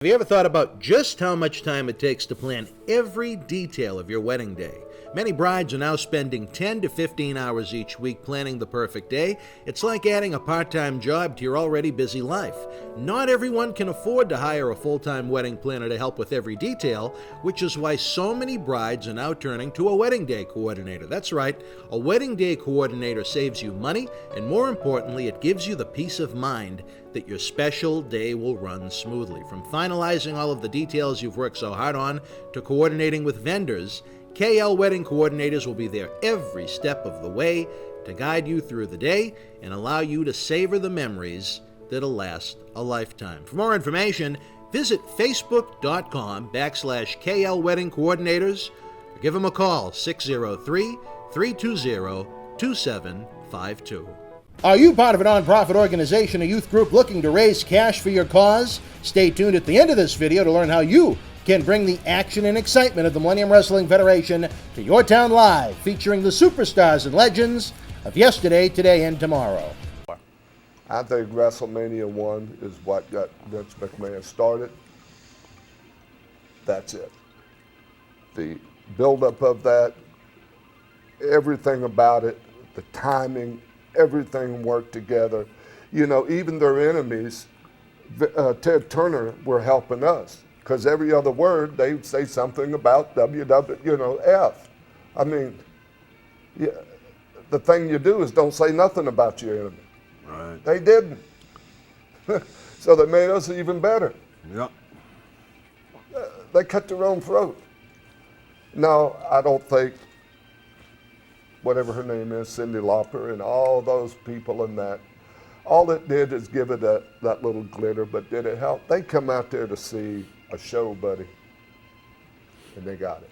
Have you ever thought about just how much time it takes to plan every detail of your wedding day? Many brides are now spending 10 to 15 hours each week planning the perfect day. It's like adding a part-time job to your already busy life. Not everyone can afford to hire a full-time wedding planner to help with every detail, which is why so many brides are now turning to a wedding day coordinator. That's right, a wedding day coordinator saves you money, and more importantly, it gives you the peace of mind that your special day will run smoothly. From finalizing all of the details you've worked so hard on to coordinating with vendors, KL Wedding Coordinators will be there every step of the way to guide you through the day and allow you to savor the memories that'll last a lifetime. For more information, visit facebook.com/KL Wedding Coordinators or give them a call, 603-320-2752. Are you part of a nonprofit organization or youth group looking to raise cash for your cause? Stay tuned at the end of this video to learn how you can bring the action and excitement of the Millennium Wrestling Federation to your town live, featuring the superstars and legends of yesterday, today, and tomorrow. I think WrestleMania 1 is what got Vince McMahon started. That's it. The buildup of that, everything about it, the timing, everything worked together. You know, even their enemies, Ted Turner, were helping us. Because every other word, they would say something about F. I mean, yeah, the thing you do is don't say nothing about your enemy. Right. They didn't. So they made us even better. Yep. They cut their own throat. No, I don't think, whatever her name is, Cyndi Lauper and all those people in that, all it did is give it that little glitter, but did it help? They come out there to see a show, buddy, and they got it.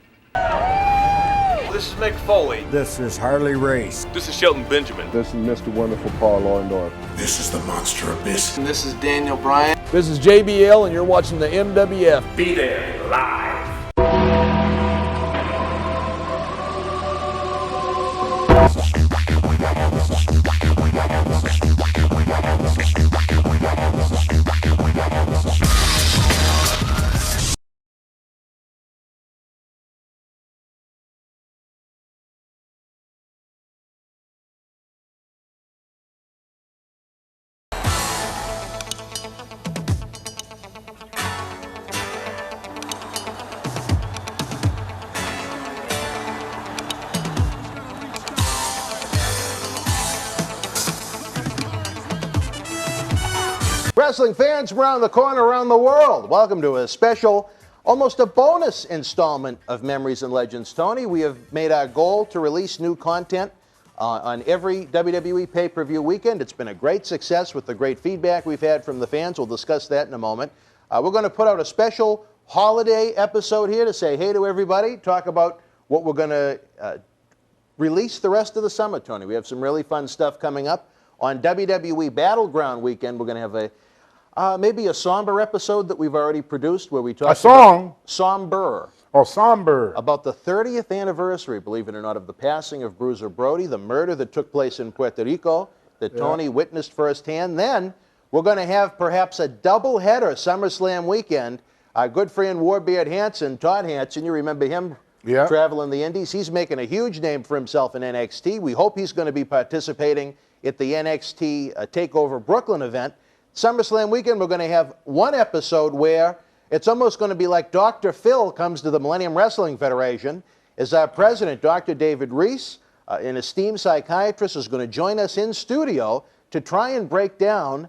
This is Mick Foley. This is Harley Race. This is Shelton Benjamin. This is Mr. Wonderful Paul Orndorff. This is the Monster Abyss. And this is Daniel Bryan. This is JBL, and you're watching the MWF. Be there live. Wrestling fans from around the corner, around the world, welcome to a special, almost a bonus installment of Memories and Legends. Tony, we have made our goal to release new content on every WWE pay-per-view weekend. It's been a great success with the great feedback we've had from the fans. We'll discuss that in a moment. We're going to put out a special holiday episode here to say hey to everybody, talk about what we're going to release the rest of the summer, Tony. We have some really fun stuff coming up. On WWE Battleground weekend, we're going to have maybe a somber episode that we've already produced where we talk somber. Oh, somber. About the 30th anniversary, believe it or not, of the passing of Bruiser Brody, the murder that took place in Puerto Rico that Tony witnessed firsthand. Then we're going to have perhaps a double-header SummerSlam weekend. Our good friend Warbeard Hansen, Todd Hansen, you remember him traveling the Indies. He's making a huge name for himself in NXT. We hope he's going to be participating at the NXT TakeOver Brooklyn event. SummerSlam weekend, we're going to have one episode where it's almost going to be like Dr. Phil comes to the Millennium Wrestling Federation as our president, Dr. David Reese, an esteemed psychiatrist, is going to join us in studio to try and break down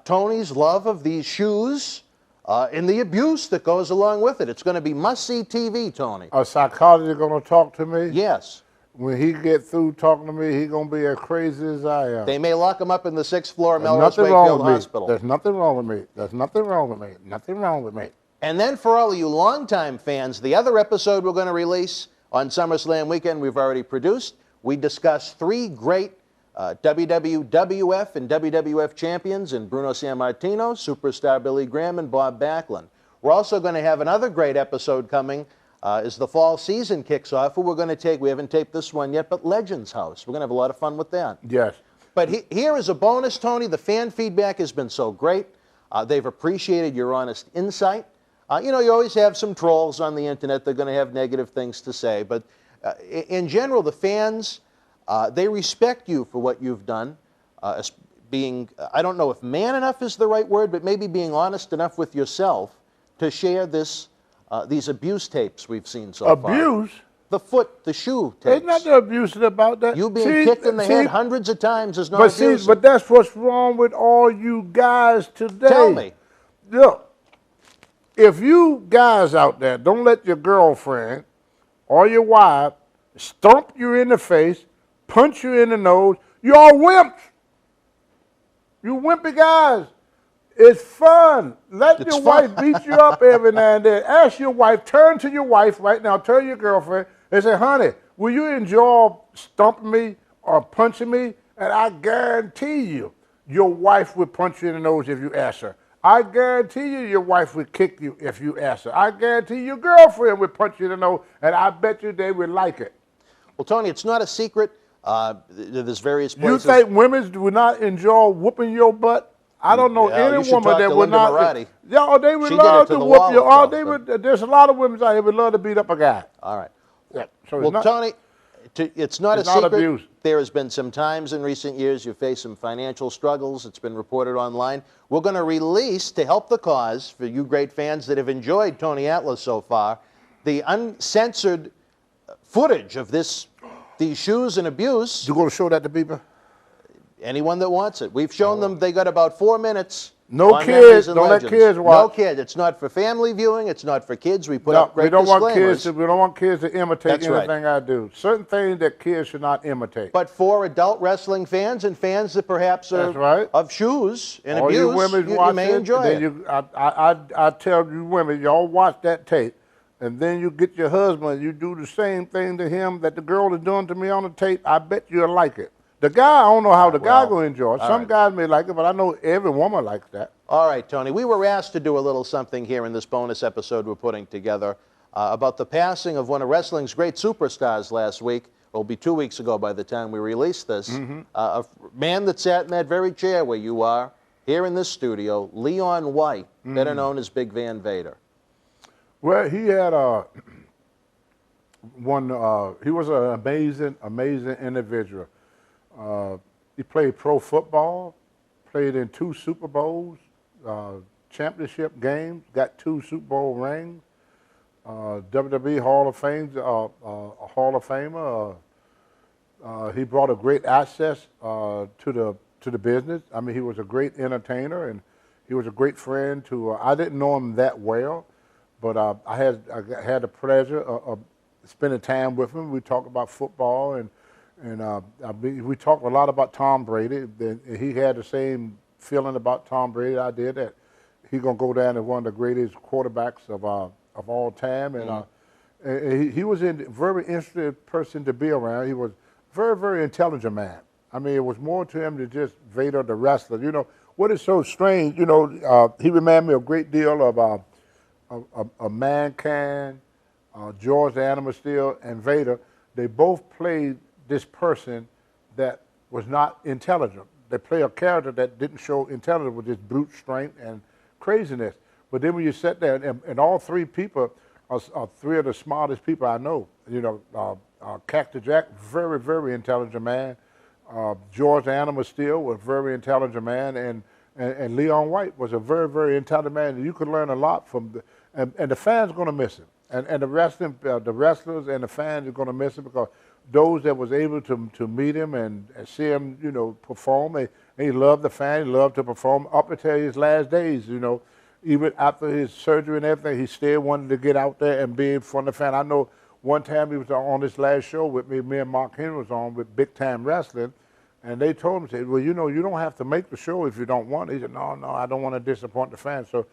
Tony's love of these shoes and the abuse that goes along with it. It's going to be must-see TV, Tony. A psychologist going to talk to me? Yes. When he get through talking to me, he going to be as crazy as I am. They may lock him up in the 6th floor Melrose Wakefield Hospital. There's nothing wrong with me. There's nothing wrong with me. Nothing wrong with me. And then for all of you longtime fans, the other episode we're going to release on SummerSlam weekend we've already produced. We discuss 3 great WWF and WWF champions in Bruno Sammartino, Superstar Billy Graham, and Bob Backlund. We're also going to have another great episode coming as the fall season kicks off, who we're going to take, we haven't taped this one yet, but Legends House. We're going to have a lot of fun with that. Yes. But here is a bonus, Tony. The fan feedback has been so great. They've appreciated your honest insight. You know, you always have some trolls on the internet. They're going to have negative things to say. But in general, the fans, they respect you for what you've done. Being, I don't know if man enough is the right word, but maybe being honest enough with yourself to share these abuse tapes we've seen so far. Abuse? The shoe tapes. There's nothing abusive about that. You being kicked in the head hundreds of times is not abusive. But that's what's wrong with all you guys today. Tell me. Look, if you guys out there don't let your girlfriend or your wife stomp you in the face, punch you in the nose, you're all wimps. You wimpy guys. It's fun. Let your wife beat you up every now and then. Ask your wife, turn to your wife right now, turn to your girlfriend and say, honey, will you enjoy stomping me or punching me? And I guarantee you, your wife would punch you in the nose if you ask her. I guarantee you your wife would kick you if you ask her. I guarantee your girlfriend would punch you in the nose, and I bet you they would like it. Well, Tony, it's not a secret. There's various places. You think women do not enjoy whooping your butt? I don't know any woman that would not. Yeah, they would love to whoop you. Oh, they would. There's a lot of women out here would love to beat up a guy. All right. Yeah. So well, Tony, it's not a secret. Abuse. There has been some times in recent years you've faced some financial struggles. It's been reported online. We're going to release, to help the cause, for you great fans that have enjoyed Tony Atlas so far, the uncensored footage of these shoes and abuse. You going to show that to people? Anyone that wants it. We've shown them. They got about 4 minutes. No kids. Don't let kids watch. No kids. It's not for family viewing. It's not for kids. We put up great we don't disclaimers. We don't want kids to imitate anything right. I do. Certain things that kids should not imitate. But for adult wrestling fans and fans that perhaps are of shoes and abuse, you women you may enjoy it. I tell you women, y'all watch that tape, and then you get your husband, you do the same thing to him that the girl is doing to me on the tape. I bet you'll like it. The guy, I don't know how the guy going to enjoy it. Some guys may like it, but I know every woman likes that. All right, Tony. We were asked to do a little something here in this bonus episode we're putting together about the passing of one of wrestling's great superstars last week. It'll be 2 weeks ago by the time we release this. A man that sat in that very chair where you are, here in this studio, Leon White, better known as Big Van Vader. Well, he had he was an amazing individual. He played pro football, played in 2 Super Bowls, championship games, got 2 Super Bowl rings, WWE Hall of Fame, Hall of Famer. He brought a great access to the business. I mean, he was a great entertainer, and he was a great friend to. I didn't know him that well, but I had the pleasure of spending time with him. We talked about football and we talked a lot about Tom Brady. He had the same feeling about Tom Brady I did, that he's going to go down as one of the greatest quarterbacks of all time. And he was a very interesting person to be around. He was a very, very intelligent man. I mean, it was more to him than just Vader the wrestler. You know, what is so strange, you know, he reminded me a great deal of Mankind, George the Animal Steel, and Vader. They both played this person that was not intelligent. They play a character that didn't show intelligence with just brute strength and craziness. But then when you sit there, and all 3 people are 3 of the smartest people I know. You know, Cactus Jack, very, very intelligent man. George the Animal Steel was a very intelligent man, and Leon White was a very, very intelligent man. And you could learn a lot from and the fans are going to miss him. And the wrestlers and the fans are going to miss him, because those that was able to meet him and see him, you know, perform, he loved the fan, he loved to perform up until his last days, you know. Even after his surgery and everything, he still wanted to get out there and be in front of the fan. I know one time he was on this last show with me and Mark Henry was on with Big Time Wrestling, and they told him, said, well, you know, you don't have to make the show if you don't want it. He said, no, I don't want to disappoint the fans. So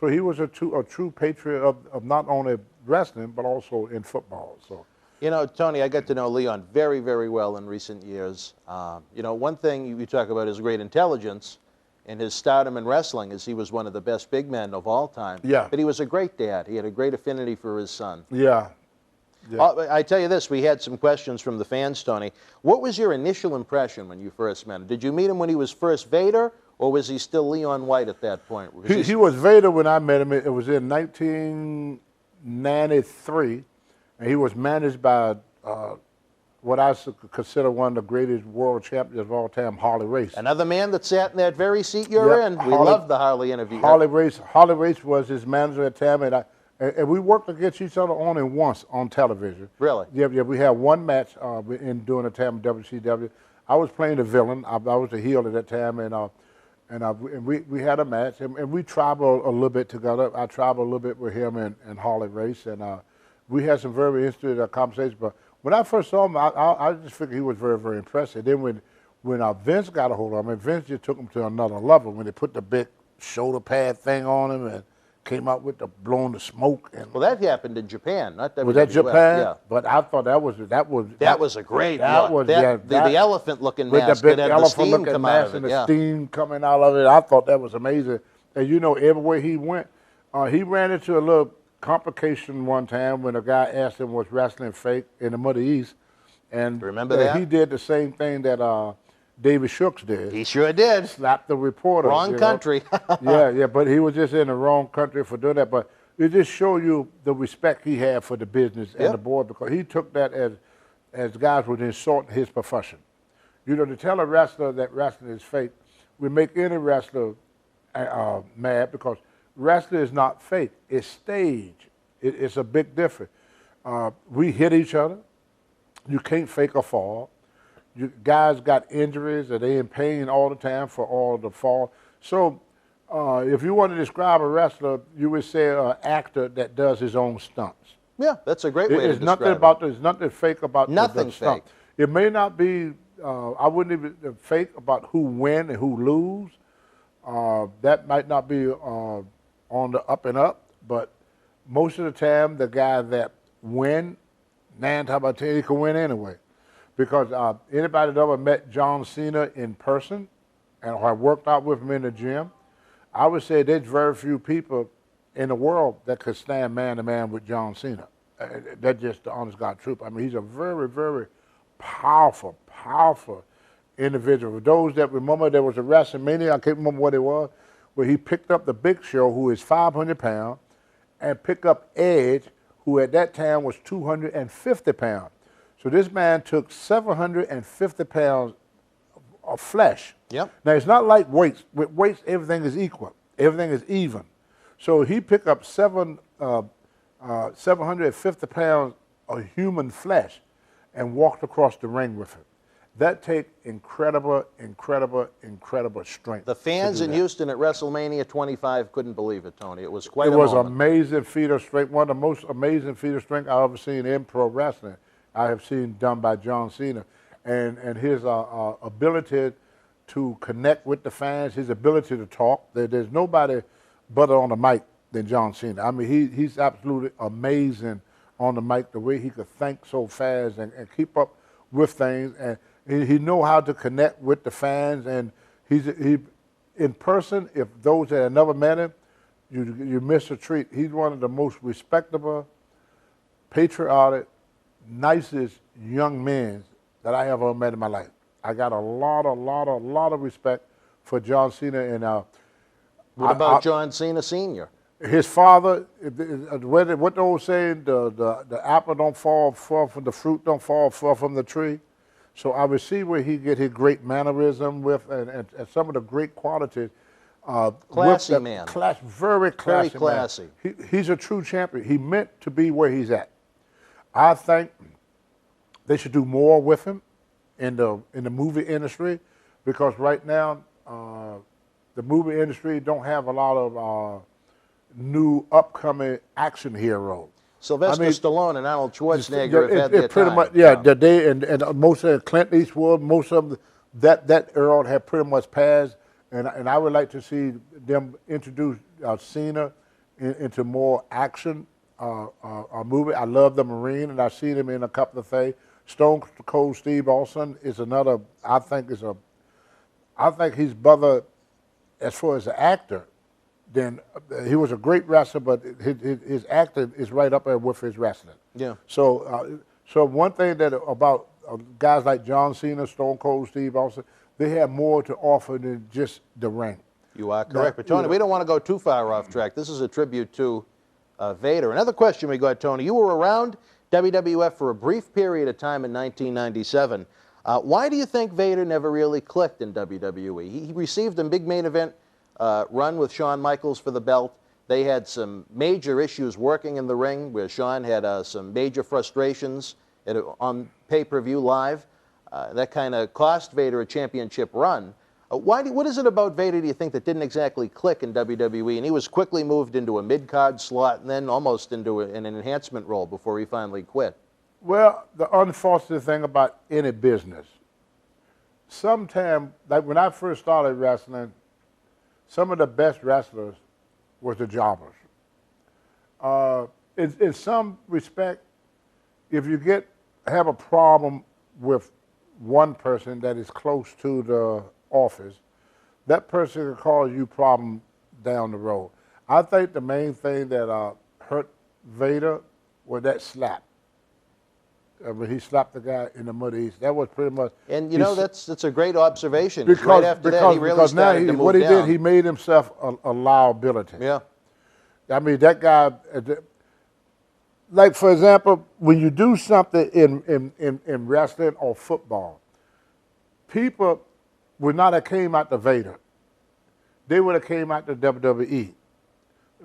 he was a true patriot of not only wrestling, but also in football. So. You know, Tony, I got to know Leon very, very well in recent years. You know, one thing you talk about his great intelligence and his stardom in wrestling is he was one of the best big men of all time. Yeah. But he was a great dad. He had a great affinity for his son. Yeah. I tell you this, we had some questions from the fans, Tony. What was your initial impression when you first met him? Did you meet him when he was first Vader, or was he still Leon White at that point? He was Vader when I met him. It was in 1993, and he was managed by what I consider one of the greatest world champions of all time, Harley Race. Another man that sat in that very seat you're in. We love the Harley interview. Harley Race was his manager at the time, and we worked against each other only once on television. Really? Yeah. We had one match during the time of WCW. I was playing the villain. I was the heel at that time, and we had a match, and we traveled a little bit together. I traveled a little bit with him and Harley Race, and we had some very interesting conversations. But when I first saw him, I just figured he was very, very impressive. Then when Vince got a hold of him, Vince just took him to another level when they put the big shoulder pad thing on him and came out with the blowing the smoke. And well, that happened in Japan, not WWF. Was that Japan? Yeah. But I thought that was a great look. The elephant-looking mask that had the steam come out of it. The steam coming out of it. I thought that was amazing. And you know, everywhere he went, he ran into a little complication one time when a guy asked him was wrestling fake in the Middle East. And remember that? He did the same thing that David Shooks did. He sure did. Slapped the reporter. Wrong country. yeah, but he was just in the wrong country for doing that. But it just shows you the respect he had for the business and the board, because he took that as guys would insult his profession. You know, to tell a wrestler that wrestling is fake would make any wrestler mad, because wrestling is not fake. It's stage. It's a big difference. We hit each other. You can't fake a fall. Guys got injuries, and they in pain all the time for all the fall. So if you want to describe a wrestler, you would say an actor that does his own stunts. Yeah, that's a great way to describe it. There's nothing fake about the stunt. It may not be, I wouldn't even fake about who win and who lose. That might not be on the up and up, but most of the time, the guy that win, 9 times out of 10, he can win anyway. Because anybody that ever met John Cena in person and have worked out with him in the gym, I would say there's very few people in the world that could stand man-to-man with John Cena. That's just the honest God truth. I mean, he's a very, very powerful individual. For those that remember, there was a WrestleMania, I can't remember what it was, where he picked up the Big Show, who is 500 pounds, and picked up Edge, who at that time was 250 pounds. So this man took 750 pounds of flesh. Yep. Now, it's not like weights. With weights, everything is equal. Everything is even. So he picked up 750 pounds of human flesh and walked across the ring with him. That takes incredible strength. The fans in Houston at WrestleMania 25 couldn't believe it, Tony. It was quite a moment. It was an amazing feat of strength, one of the most amazing feat of strength I've ever seen in pro wrestling. I have seen done by John Cena, and his ability to connect with the fans, his ability to talk. There's nobody better on the mic than John Cena. I mean, he's absolutely amazing on the mic, the way he could think so fast and keep up with things, and he know how to connect with the fans. And he in person, if those that have never met him, you miss a treat. He's one of the most respectable, patriotic, nicest young men that I have ever met in my life. I got a lot of respect for John Cena. And what about John Cena Sr.? His father, what the old saying, the apple don't fall far from the fruit, don't fall far from the tree. So I would see where he get his great mannerism with, and some of the great qualities. Classy man. Very classy. Very classy. Man. He's a true champion. He meant to be where he's at. I think they should do more with him in the movie industry, because right now the movie industry don't have a lot of new upcoming action heroes. Sylvester Stallone and Arnold Schwarzenegger have had their pretty time. much, yeah. The day and most of Clint Eastwood, most of that era have pretty much passed, and I would like to see them introduce Cena into more action movie. I love the Marine, and I've seen him in a couple of things. Stone Cold Steve Austin is another. I think he's better as far as an actor. Then he was a great wrestler, but his acting is right up there with his wrestling. Yeah. So one thing that about guys like John Cena, Stone Cold Steve Austin, they had more to offer than just the ring. You are correct. Now, But, Tony, you know- we don't want to go too far off track. This is a tribute to Vader. Another question we got, Tony. You were around WWF for a brief period of time in 1997. Why do you think Vader never really clicked in WWE? He received a big main event run with Shawn Michaels for the belt. They had some major issues working in the ring where Shawn had some major frustrations on pay-per-view live. That kind of cost Vader a championship run. What is it about Vader, do you think, that didn't exactly click in WWE? And he was quickly moved into a mid-card slot and then almost into an enhancement role before he finally quit. Well, the unfortunate thing about any business, sometimes, like when I first started wrestling, some of the best wrestlers were the jobbers. In some respect, if you have a problem with one person that is close to the office, that person can cause you problem down the road. I think the main thing that hurt Vader was that slap. When he slapped the guy in the Mud East, that was pretty much. And you know that's a great observation. Because right after that, he really started to move what he down. did, he made himself a liability. Yeah. I mean, that guy. Like for example, when you do something in wrestling or football, people would not have came out to Vader. They would have came out to WWE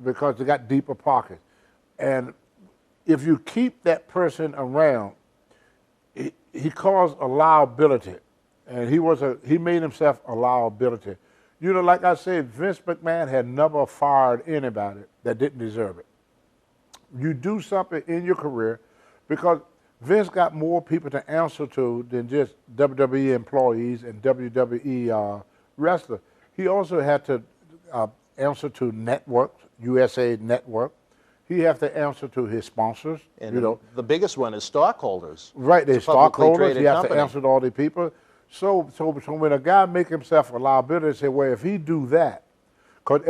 because they got deeper pockets. And if you keep that person around, he caused a liability, and he made himself a liability. You know, like I said, Vince McMahon had never fired anybody that didn't deserve it. You do something in your career because Vince got more people to answer to than just WWE employees and WWE wrestlers. He also had to answer to networks, USA Network. He has to answer to his sponsors. And you know, the biggest one is stockholders. right? They're It's a publicly stockholders. traded He has company. to answer to all the people. So when a guy make himself a liability, they say, well, if he do that, because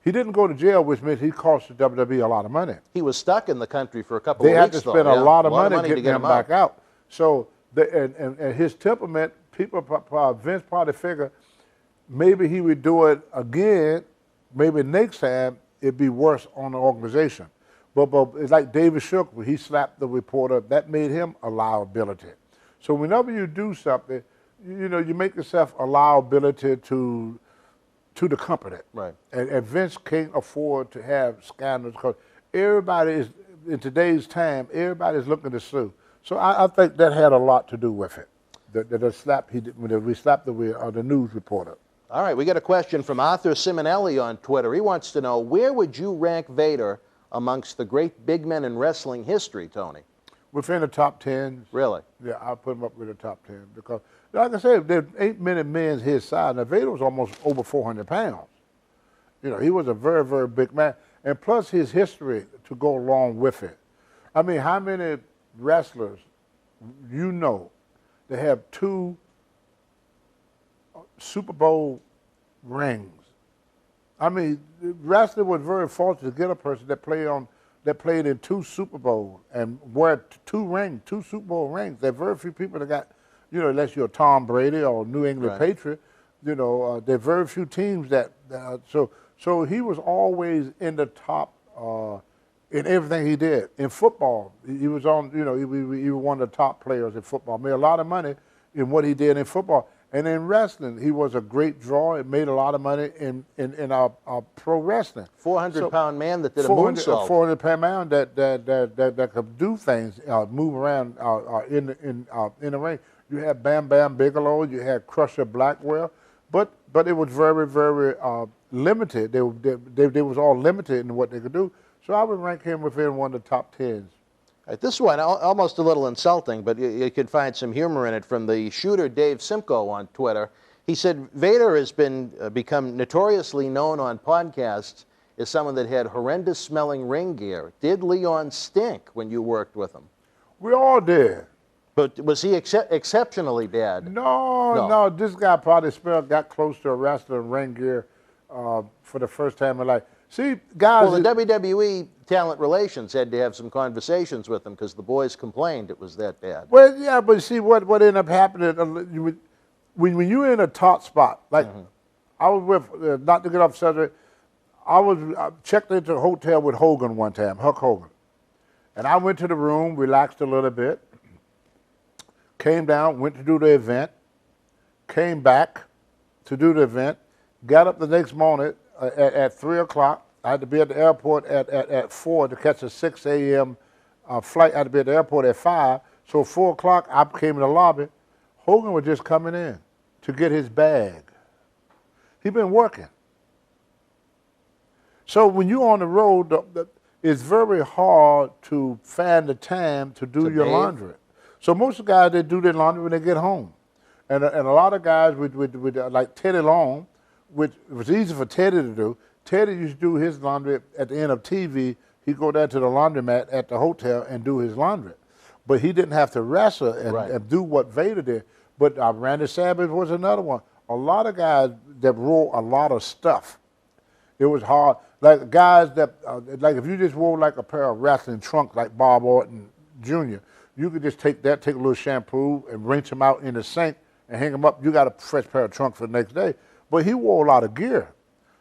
he didn't go to jail, which means he cost the WWE a lot of money. He was stuck in the country for a couple They of had weeks, to spend though. a Yeah, lot of money to getting get him back out. So and his temperament, Vince probably figured maybe he would do it again. Maybe next time it'd be worse on the organization. But it's like David Shook, when he slapped the reporter, that made him a liability. So whenever you do something, you know, you make yourself a liability to the company. Right. And Vince can't afford to have scandals because everybody is, in today's time, everybody's looking to sue. So I think that had a lot to do with it. The slap he did, when we slapped the news reporter. All right, we got a question from Arthur Simonelli on Twitter. He wants to know, where would you rank Vader amongst the great big men in wrestling history, Tony? Within the top 10. Really? Yeah, I'll put him up with the top 10 because, like I said, there ain't many men his size. Now, Vader was almost over 400 pounds. You know, he was a very, very big man. And plus his history to go along with it. I mean, how many wrestlers you know that have 2 Super Bowl rings? I mean, wrestling was very fortunate to get a person that played in 2 Super Bowls and wear 2 Super Bowl rings. There are very few people that got, you know, unless you're Tom Brady or New England Patriot, you know, there are very few teams that, so he was always in the top in everything he did. In football, he was on, you know, he was one of the top players in football. Made a lot of money in what he did in football. And in wrestling, he was a great draw. It made a lot of money in our pro wrestling. 400-pound man that did a 400-pound man that could do things, move around in the ring. You had Bam Bam Bigelow, you had Crusher Blackwell, but it was very, very limited. They was all limited in what they could do. So I would rank him within one of the top 10s. Right, this one, almost a little insulting, but you could find some humor in it from the shooter Dave Simcoe on Twitter. He said, Vader has become notoriously known on podcasts as someone that had horrendous-smelling ring gear. Did Leon stink when you worked with him? We all did. But was he exceptionally bad? No. This guy probably got close to a wrestler in ring gear for the first time in life. See, guys. Well, the WWE talent relations had to have some conversations with him because the boys complained it was that bad. Well, yeah, but see what ended up happening. when you're in a top spot, like I was with, not to get off subject, I checked into a hotel with Hogan one time, Hulk Hogan. And I went to the room, relaxed a little bit, came down, went to do the event, came back to do the event, got up the next morning at 3 o'clock. I had to be at the airport at 4 to catch a 6 a.m. Flight. I had to be at the airport at 5. So 4 o'clock, I came in the lobby. Hogan was just coming in to get his bag. He'd been working. So when you're on the road, it's very hard to find the time to do your laundry. So most of the guys, they do their laundry when they get home. And a lot of guys with like Teddy Long, which was easy for Teddy to do. Teddy used to do his laundry at the end of TV. He'd go down to the laundromat at the hotel and do his laundry. But he didn't have to wrestle and do what Vader did. But Randy Savage was another one. A lot of guys that wore a lot of stuff. It was hard. Like guys that, like if you just wore like a pair of wrestling trunks like Bob Orton Jr., you could just take that, take a little shampoo and rinse them out in the sink and hang them up. You got a fresh pair of trunks for the next day. But he wore a lot of gear.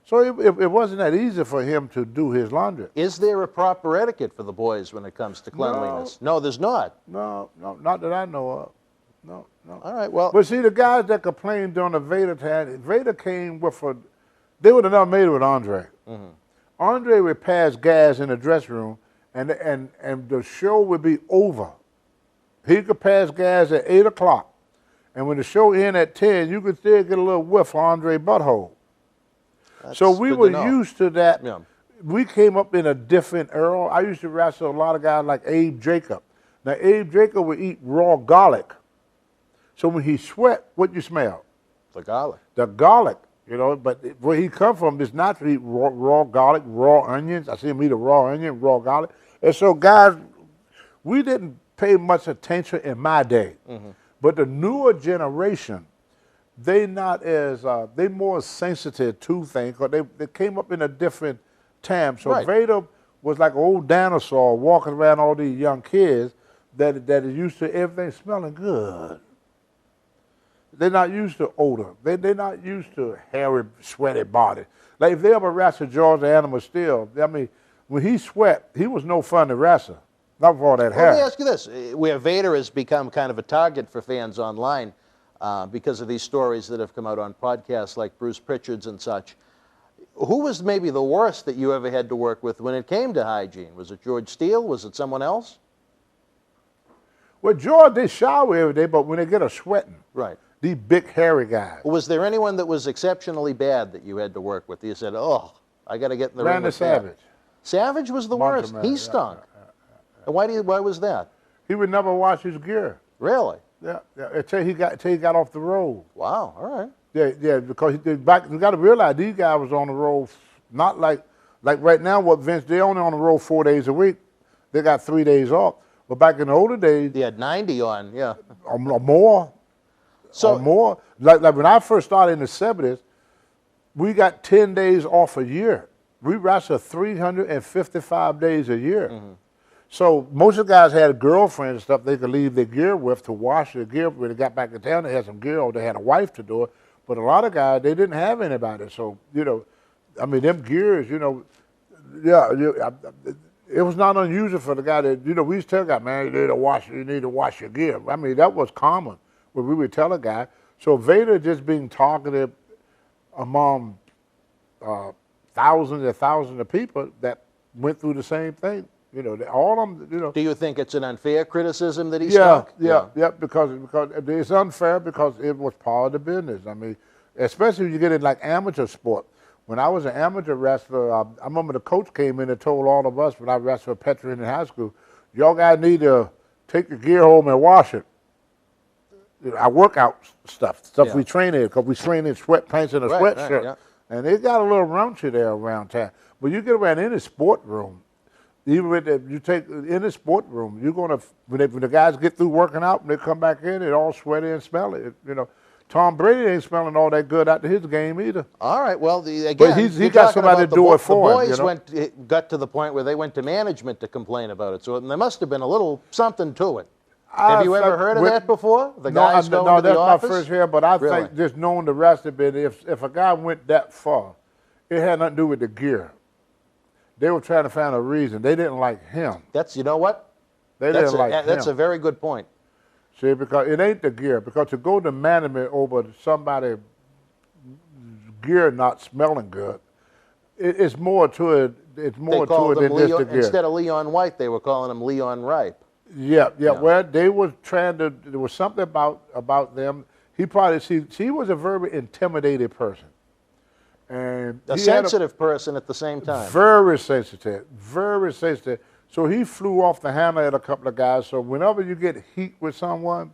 So it wasn't that easy for him to do his laundry. Is there a proper etiquette for the boys when it comes to cleanliness? No, there's not. No, not that I know of. No. All right, well. But see, the guys that complained during the Vader time, Vader came with they would have never made it with Andre. Andre would pass gas in the dressing room, and the show would be over. He could pass gas at 8 o'clock, and when the show ended at 10, you could still get a little whiff of Andre butthole. So we were used to that. Yeah. We came up in a different era. I used to wrestle a lot of guys like Abe Jacob. Now, Abe Jacob would eat raw garlic. So when he sweat, what you smell? The garlic. The garlic, you know, but where he come from is not to eat raw garlic, raw onions. I see him eat a raw onion, raw garlic. And so, guys, we didn't pay much attention in my day. But the newer generation, they more sensitive to things because they came up in a different time. So Vader was like an old dinosaur walking around all these young kids that is used to everything smelling good. They're not used to odor. They're not used to hairy, sweaty body. Like if they ever wrestled George the Animal Steel, I mean, when he sweat, he was no fun to wrestle. Not for all that hair. Let me ask you this, where Vader has become kind of a target for fans online because of these stories that have come out on podcasts like Bruce Pritchard's and such, who was maybe the worst that you ever had to work with when it came to hygiene? Was it George Steele? Was it someone else? Well, George, they shower every day, but when they get a sweating. Right. These big, hairy guys. Was there anyone that was exceptionally bad that you had to work with? You said, oh, I got to get in the ring with Savage. Savage was the worst. He stunk. And why was that? He would never wash his gear. Really? Yeah. Until he got off the road. Wow, all right. Yeah, because you got to realize these guys was on the road, not like right now what Vince, they only on the road 4 days a week. They got 3 days off. But back in the older days. They had 90 on, yeah. Or more. Or more. Like when I first started in the 70s, we got 10 days off a year. We wrestled 355 days a year. So most of the guys had girlfriends and stuff they could leave their gear with to wash their gear. When they got back in town, they had some gear or they had a wife to do it. But a lot of guys, they didn't have anybody. So, you know, I mean, them gears, you know, it was not unusual for the guy that, you know, we used to tell a guy, man, you need to wash your gear. I mean, that was common when we would tell a guy. So Vader just being targeted among thousands and thousands of people that went through the same thing. You know, all of them, you know. Do you think it's an unfair criticism that he stunk? Yeah, because it's unfair because it was part of the business. I mean, especially when you get in like amateur sport. When I was an amateur wrestler, I remember the coach came in and told all of us when I wrestled for Petra in high school, y'all guys need to take your gear home and wash it. Our workout stuff we train in, because we train in sweatpants and a sweatshirt. Yeah. And it got a little raunchy there around town. But you get around any sport room, even with you take in the sport room, you're gonna when the guys get through working out and they come back in, it all sweaty and smelly. You know, Tom Brady ain't smelling all that good after his game either. All right, well, again, but he got somebody to do it for him. The boys got to the point where they went to management to complain about it. So there must have been a little something to it. Have you ever heard of that before? The guys going to the that's office? my first hear, but I Really? think just knowing the rest of it, if a guy went that far, it had nothing to do with the gear. They were trying to find a reason. They didn't like him. You know what? They didn't like him. That's a very good point. See, because it ain't the gear. Because to go to management over somebody's gear not smelling good, it's more to it. It's more to it than just the gear. Instead of Leon White, they were calling him Leon Ripe. Yeah. Well, they were trying to. There was something about them. He probably he was a very intimidated person, and A sensitive person at the same time. very sensitive, very sensitive. So he flew off the handle at a couple of guys. So whenever you get heat with someone,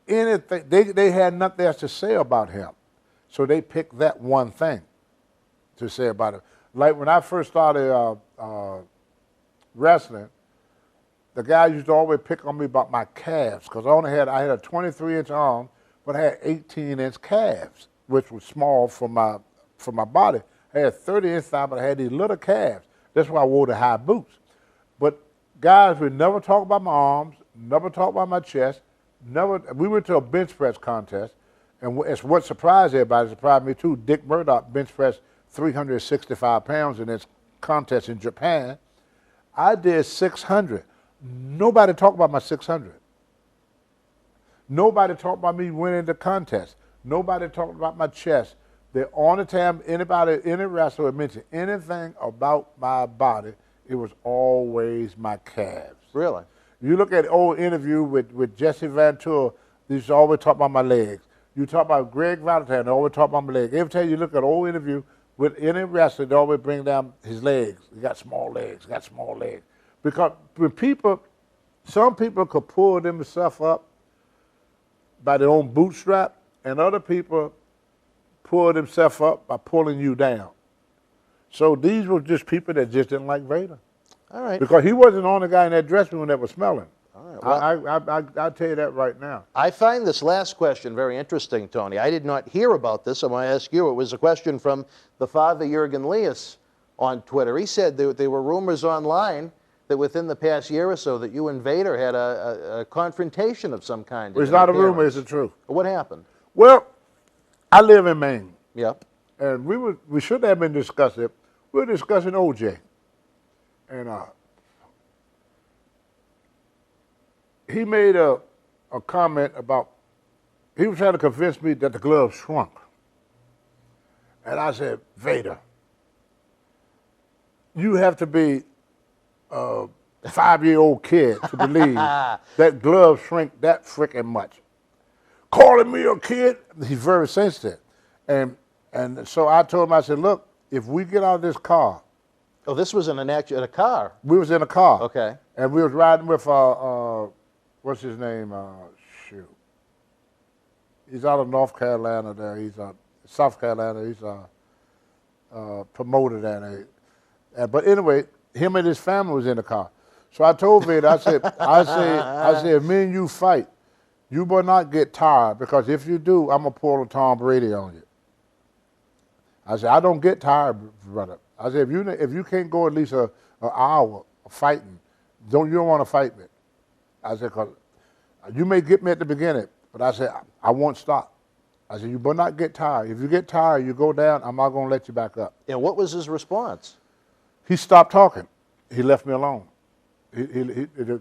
anything they had nothing else to say about him. So they picked that one thing to say about him. Like when I first started wrestling, the guys used to always pick on me about my calves because I had a 23-inch arm, but I had 18-inch calves, which was small for my body. I had 30-inch thigh, but I had these little calves. That's why I wore the high boots. But guys would never talk about my arms, never talk about my chest. We went to a bench press contest, and it's what surprised everybody. Surprised me too. Dick Murdoch bench pressed 365 pounds in this contest in Japan. I did 600. Nobody talked about my 600. Nobody talked about me winning the contest. Nobody talked about my chest. The only time any wrestler would mention anything about my body, it was always my calves. Really? You look at the old interview with Jesse Ventura, they used to always talk about my legs. You talk about Greg Valentine, they always talk about my legs. Every time you look at an old interview with any wrestler, they always bring down his legs. He got small legs, Because when some people could pull themselves up by their own bootstrap, and other people pull themselves up by pulling you down. So these were just people that just didn't like Vader. All right. Because he wasn't the only guy in that dressing room that was smelling. All right. Well, I'll tell you that right now. I find this last question very interesting, Tony. I did not hear about this. I'm going to ask you. It was a question from the father, Jurgen Lias, on Twitter. He said there were rumors online that within the past year or so that you and Vader had a confrontation of some kind. It's not a rumor, it's the truth. What happened? Well, I live in Maine. Yep. And we shouldn't have been discussing it. We were discussing OJ. And he made a comment about, he was trying to convince me that the glove shrunk. And I said, Vader, you have to be a 5-year-old kid to believe that gloves shrink that freaking much. Calling me a kid, he's very sensitive. And so I told him, I said, look, if we get out of this car. Oh, this was in a car? We was in a car. Okay. And we was riding with, what's his name? Shoot. He's out of North Carolina there. He's South Carolina. He's a promoter there. But anyway, him and his family was in the car. So I told Vader, I said, if me and you fight, you better not get tired, because if you do, I'm going to pull a Tom Brady on you. I said, I don't get tired, brother. I said, if you can't go at least an hour fighting, you don't want to fight me. I said, because you may get me at the beginning, but I said, I won't stop. I said, you better not get tired. If you get tired, you go down, I'm not going to let you back up. And what was his response? He stopped talking. He left me alone. The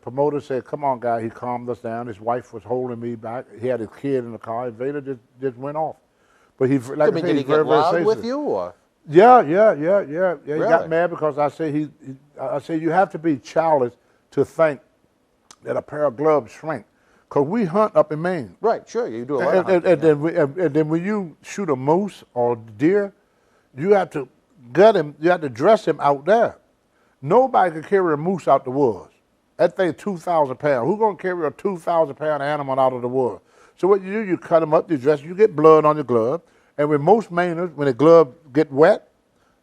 promoter said, come on, guy. He calmed us down. His wife was holding me back. He had his kid in the car, and Vader just went off. But he, like I said, did he get loud with you, or? Yeah. Really? He got mad because I said you have to be challenged to think that a pair of gloves shrink, because we hunt up in Maine. Right, sure, you do a lot of hunting. And then when you shoot a moose or deer, you have to gut him. You have to dress him out there. Nobody can carry a moose out the woods. That thing's 2,000 pounds. Who's gonna carry a 2,000-pound animal out of the woods? So what you do, you cut them up, you dress, you get blood on your glove, and with most Mainers, when the glove get wet,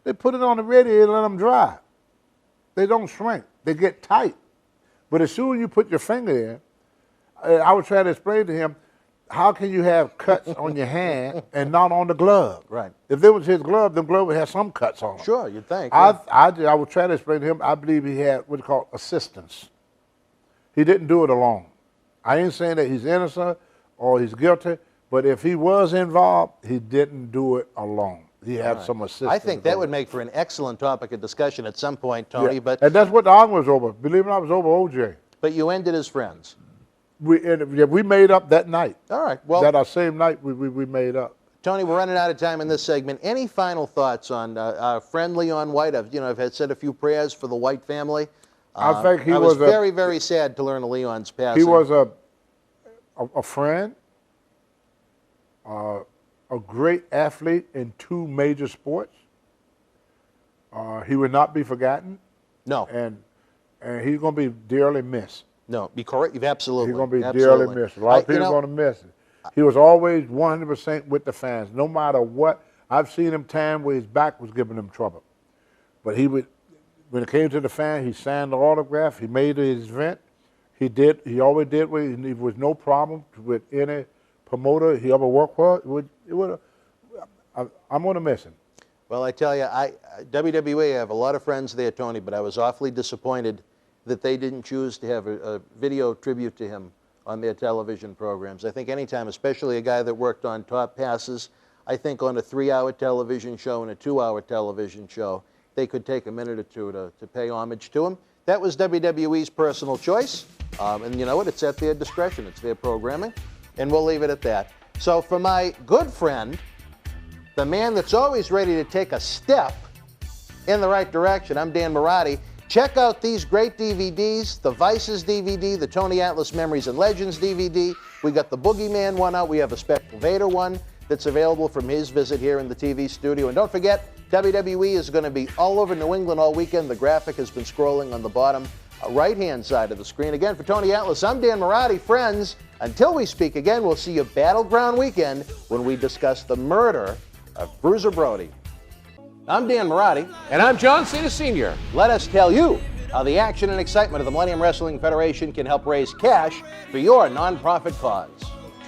they put it on the radiator and let them dry. They don't shrink, they get tight. But as soon as you put your finger in, I was trying to explain to him, how can you have cuts on your hand and not on the glove? Right. If there was his glove, the glove would have some cuts on it. Sure, you'd think. I was trying to explain to him, I believe he had what they call assistance. he didn't do it alone. I ain't saying that he's innocent or he's guilty, but if he was involved, he didn't do it alone. He had some assistance. I think that would make for an excellent topic of discussion at some point, Tony. Yeah. But and that's what the argument was over. Believe it or not, it was over OJ. But you ended as friends. We made up that night. All right. Well, that same night we made up. Tony, we're running out of time in this segment. Any final thoughts on our friend Leon White? I've had said a few prayers for the White family. I think he I was was very, very sad to learn of Leon's passing. He was a friend, a great athlete in 2 major sports. He would not be forgotten. No. And he's going to be dearly missed. No, be correct. You've absolutely. He's going to be absolutely. dearly missed. A lot of people are going to miss it. He was always 100% with the fans, no matter what. I've seen him time where his back was giving him trouble. But he would, when it came to the fan, he signed the autograph. He made his event. He always did. There was no problem with any promoter he ever worked for. I'm going to miss him. Well, I tell you, WWE, I have a lot of friends there, Tony, but I was awfully disappointed that they didn't choose to have a video tribute to him on their television programs. I think anytime, especially a guy that worked on Top Passes, I think on a 3-hour television show and a 2-hour television show, they could take a minute or two to pay homage to him. That was WWE's personal choice, and you know what? It's at their discretion. It's their programming, and we'll leave it at that. So for my good friend, the man that's always ready to take a step in the right direction, I'm Dan Marotti. Check out these great DVDs, the Vices DVD, the Tony Atlas Memories and Legends DVD. We got the Boogeyman one out. We have a Special Vader one that's available from his visit here in the TV studio. And don't forget, WWE is going to be all over New England all weekend. The graphic has been scrolling on the bottom right-hand side of the screen. Again, for Tony Atlas, I'm Dan Marotti. Friends, until we speak again, we'll see you Battleground Weekend when we discuss the murder of Bruiser Brody. I'm Dan Marotti. And I'm John Cena Sr. Let us tell you how the action and excitement of the Millennium Wrestling Federation can help raise cash for your nonprofit cause.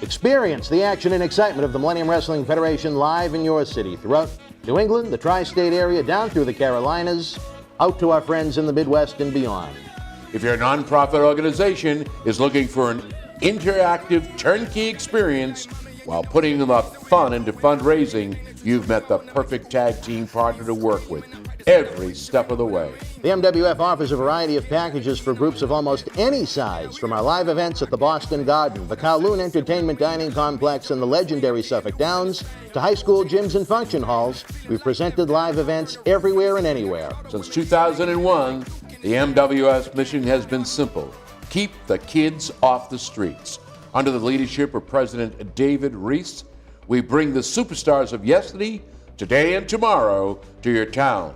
Experience the action and excitement of the Millennium Wrestling Federation live in your city, throughout New England, the tri-state area, down through the Carolinas, out to our friends in the Midwest and beyond. If your nonprofit organization is looking for an interactive turnkey experience while putting the fun into fundraising, you've met the perfect tag team partner to work with every step of the way. The MWF offers a variety of packages for groups of almost any size, from our live events at the Boston Garden, the Kowloon Entertainment Dining Complex, and the legendary Suffolk Downs, to high school gyms and function halls. We've presented live events everywhere and anywhere. Since 2001, the MWF's mission has been simple: keep the kids off the streets. Under the leadership of President David Reese, we bring the superstars of yesterday, today, and tomorrow to your town.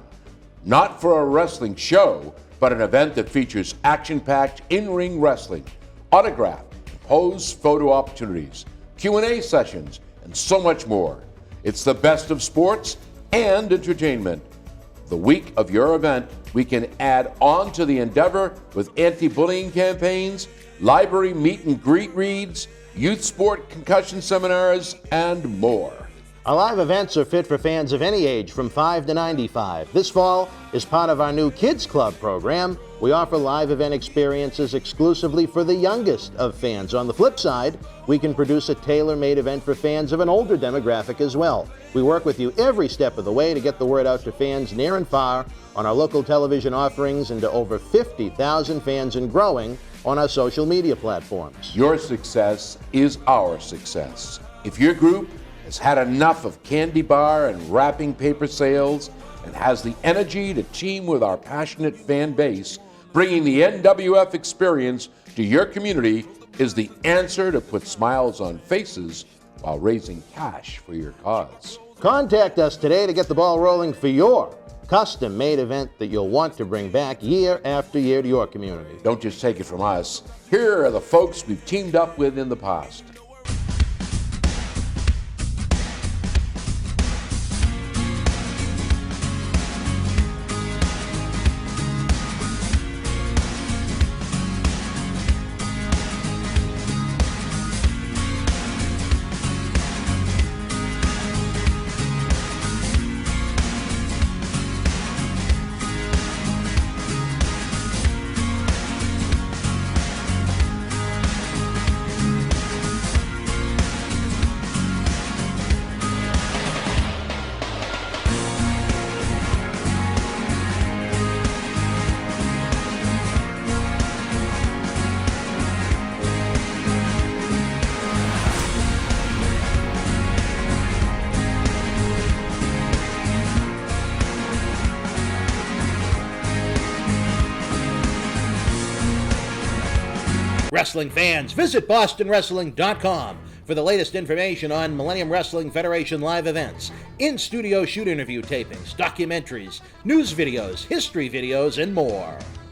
Not for a wrestling show, but an event that features action-packed in-ring wrestling, autograph, pose photo opportunities, Q&A sessions, and so much more. It's the best of sports and entertainment. The week of your event, we can add on to the endeavor with anti-bullying campaigns, library meet and greet reads, youth sport concussion seminars, and more. Our live events are fit for fans of any age from 5 to 95. This fall is part of our new Kids Club program. We offer live event experiences exclusively for the youngest of fans. On the flip side, we can produce a tailor-made event for fans of an older demographic as well. We work with you every step of the way to get the word out to fans near and far on our local television offerings and to over 50,000 fans and growing on our social media platforms. Your success is our success. If your group has had enough of candy bar and wrapping paper sales and has the energy to team with our passionate fan base, bringing the NWF experience to your community is the answer to put smiles on faces while raising cash for your cause. Contact us today to get the ball rolling for your custom-made event that you'll want to bring back year after year to your community. Don't just take it from us. Here are the folks we've teamed up with in the past. Wrestling fans, visit BostonWrestling.com for the latest information on Millennium Wrestling Federation live events, in-studio shoot interview tapings, documentaries, news videos, history videos, and more.